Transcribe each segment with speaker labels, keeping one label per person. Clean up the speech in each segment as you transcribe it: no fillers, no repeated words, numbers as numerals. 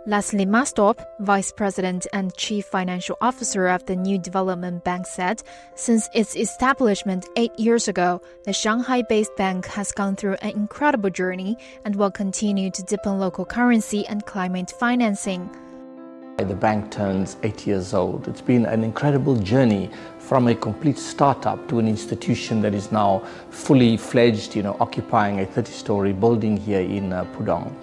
Speaker 1: Leslie Mastop, Vice President and Chief Financial Officer of the New Development Bank, said since its establishment 8 years ago, the Shanghai-based bank has gone through an incredible journey and will continue to deepen local currency and climate financing.
Speaker 2: The bank turns 8 years old. It's been an incredible journey from a complete startup to an institution that is now fully fledged, occupying a 30-story building here in Pudong.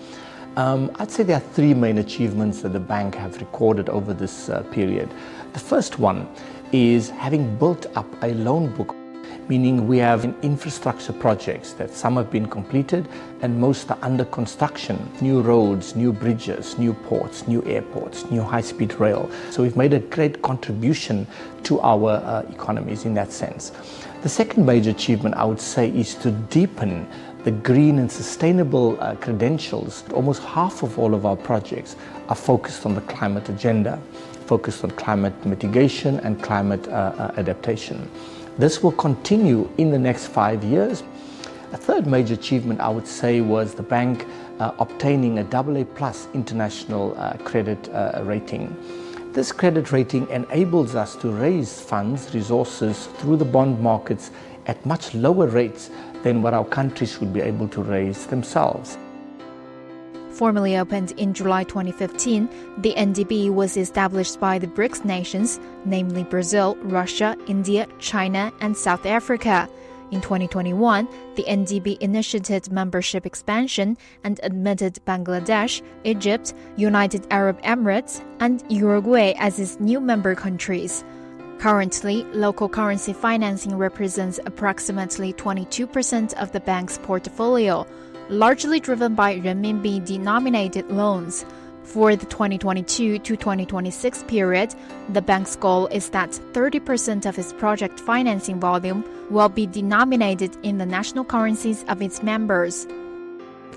Speaker 2: I'd say there are three main achievements that the bank have recorded over this period. The first one is having built up a loan book, meaning we have infrastructure projects that some have been completed and most are under construction. New roads, new bridges, new ports, new airports, new high-speed rail. So we've made a great contribution to our economies in that sense. The second major achievement, I would say, is to deepen the green and sustainable credentials. Almost half of all of our projects are focused on the climate agenda, focused on climate mitigation and climate adaptation. This will continue in the next 5 years. A third major achievement, I would say, was the bank obtaining a AA+ international credit rating. This credit rating enables us to raise funds, resources through the bond markets at much lower rates than what our countries would be able to raise themselves.
Speaker 1: Formally opened in July 2015, the NDB was established by the BRICS nations, namely Brazil, Russia, India, China, and South Africa. In 2021, the NDB initiated membership expansion and admitted Bangladesh, Egypt, United Arab Emirates, and Uruguay as its new member countries. Currently, local currency financing represents approximately 22% of the bank's portfolio, largely driven by renminbi-denominated loans. For the 2022 to 2026 period, the bank's goal is that 30% of its project financing volume will be denominated in the national currencies of its members.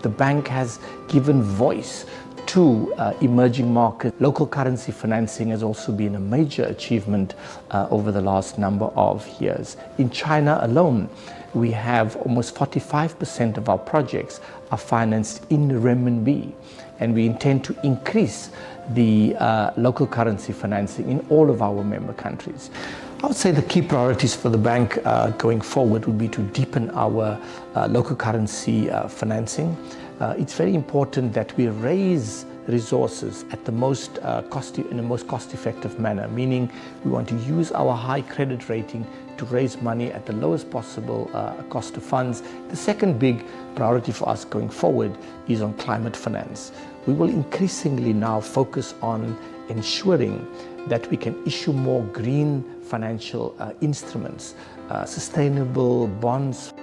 Speaker 2: The bank has given voice to emerging markets. Local currency financing has also been a major achievement over the last number of years. In China alone, we have almost 45% of our projects are financed in renminbi, and we intend to increase the local currency financing in all of our member countries. I would say the key priorities for the bank going forward would be to deepen our local currency financing. It's very important that we raise resources at the most in a most cost-effective manner, meaning we want to use our high credit rating to raise money at the lowest possible cost of funds. The second big priority for us going forward is on climate finance. We will increasingly now focus on ensuring that we can issue more green financial instruments, sustainable bonds.